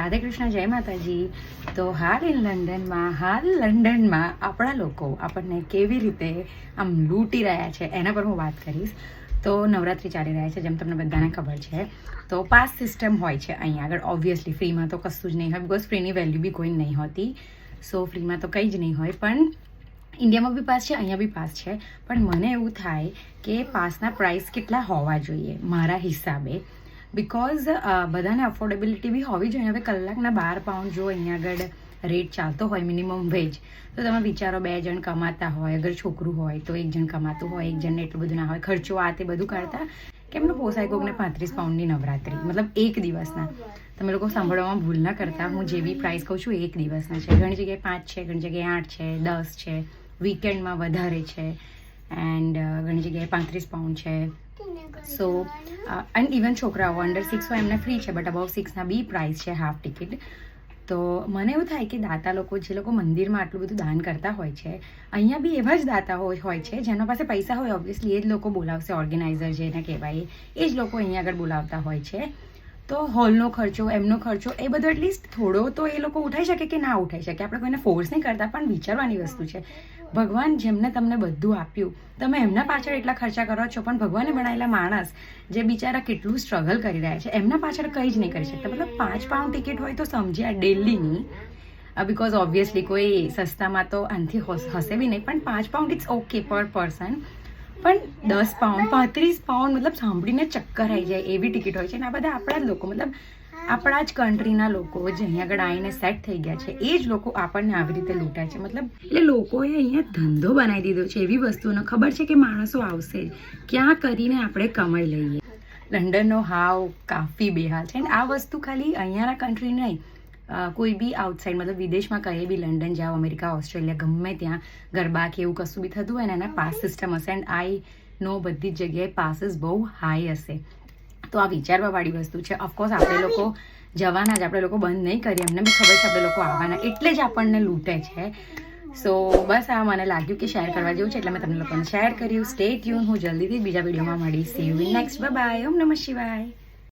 રાધે કૃષ્ણ, જય માતાજી. તો હાલ લંડનમાં આપણા લોકો આપણને કેવી રીતે આમ લૂંટી રહ્યા છે એના પર હું વાત કરીશ. તો નવરાત્રિ ચાલી રહ્યા છે, જેમ તમને બધાને ખબર છે. તો પાસ સિસ્ટમ હોય છે અહીંયા આગળ. ઓબ્વિયસલી ફ્રીમાં તો કશું જ નહીં હોય, બિકોઝ ફ્રીની વેલ્યુ બી કોઈ નહીં હોતી. સો ફ્રીમાં તો કંઈ જ નહીં હોય. પણ ઇન્ડિયામાં બી પાસ છે, અહીંયા બી પાસ છે. પણ મને એવું થાય કે પાસના પ્રાઇસ કેટલા હોવા જોઈએ મારા હિસાબે, બિકોઝ બધાને અફોર્ડેબિલિટી બી હોવી જોઈએ. હવે કલાકના 12 પાઉન્ડ જો અહીંયા આગળ રેટ ચાલતો હોય મિનિમમ વેજ, તો તમે વિચારો 2 જણ કમાતા હોય, અગર છોકરું હોય તો 1 જણ કમાતું હોય, 1 જણને એટલું બધું ના હોય, ખર્ચો આ તે બધું કરતા કેમનું પોસાય કોકને 35 પાઉન્ડની નવરાત્રિ, મતલબ એક દિવસના. તમે લોકો સાંભળવામાં ભૂલ ના કરતા, હું જે બી પ્રાઇસ કહું છું એક દિવસના છે. ઘણી જગ્યાએ 5 છે, ઘણી જગ્યાએ 8 છે, 10 છે, વીકેન્ડમાં વધારે છે, એન્ડ ઘણી જગ્યાએ 35 પાઉન્ડ છે. સો એન્ડ ઇવન છોકરાઓ અંડર 6 હોય એમને ફ્રી છે, બટ અબાઉ 6ના બી પ્રાઇસ છે હાફ ટિકિટ. તો મને એવું થાય કે દાતા લોકો, જે લોકો મંદિરમાં આટલું બધું દાન કરતા હોય છે, અહીંયા બી એવા જ દાતા હોય છે જેના પાસે પૈસા હોય. ઓબ્વિયસલી એ જ લોકો બોલાવશે, ઓર્ગેનાઇઝર જેને કહેવાય એ જ લોકો અહીંયા આગળ બોલાવતા હોય છે. તો હોલનો ખર્ચો, એમનો ખર્ચો, એ બધો એટલીસ્ટ થોડો તો એ લોકો ઉઠાઈ શકે કે ના ઉઠાઈ શકે. આપણે કોઈને ફોર્સ નહીં કરતા, પણ વિચારવાની વસ્તુ છે. ભગવાન જેમને તમને બધું આપ્યું, તમે એમના પાછળ એટલા ખર્ચા કરો છો, પણ ભગવાને બનાવેલા માણસ જે બિચારા કેટલું સ્ટ્રગલ કરી રહ્યા છે, એમના પાછળ કંઈ જ નહીં કરી શકતા. મતલબ 5 પાઉન્ડ ટિકિટ હોય તો સમજ્યા ડેલીની, બિકોઝ ઓબ્વિયસલી કોઈ સસ્તામાં તો આનાથી હશે બી નહીં, પણ 5 પાઉન્ડ ઇટ્સ ઓકે પર પર્સન. પણ 10 પાઉન્ડ, 35 પાઉન્ડ, મતલબ સાંભળીને ચક્કર આવી જાય એવી ટિકિટ હોય છે. અને આ બધા આપણા જ લોકો, મતલબ આપણા જ કન્ટ્રીના લોકો જે અહીંયા આગળ આવીને સેટ થઈ ગયા છે, એ જ લોકો આપણને આવી રીતે લૂંટાય છે. મતલબ એટલે લોકોએ અહીંયા ધંધો બનાવી દીધો છે એવી વસ્તુનો. ખબર છે કે માણસો આવશે, ક્યાં કરીને આપણે કમાઈ લઈએ. લંડનનો હાવ કાફી બેહાલ છે. એન્ડ આ વસ્તુ ખાલી અહીંયાના કન્ટ્રી નહીં, કોઈ બી આઉટસાઇડ, મતલબ વિદેશમાં કહે બી, લંડન જાઓ, અમેરિકા, ઓસ્ટ્રેલિયા, ગમે ત્યાં ગરબા કે એવું કશું બી થતું હોય ને, એના પાસ સિસ્ટમ હશે. એન્ડ આઈ નો બધી જ જગ્યાએ પાસીસ બહુ હાઈ હશે. તો આ વિચારવાવાળી વસ્તુ છે. ઓફકોર્સ આપણે લોકો જવાના જ, આપણે લોકો બંધ નહીં કરીએ. એમને બી ખબર છે આપણે લોકો આવવાના, એટલે જ આપણને લૂંટે છે. સો બસ આ મને લાગ્યું કે શેર કરવા જેવું છે, એટલે મેં તમને લોકોને શેર કર્યું. Stay tune. હું જલ્દીથી બીજા વિડીયોમાં મળીશ. See you in next. Bye bye. ઓમ નમઃ શિવાય.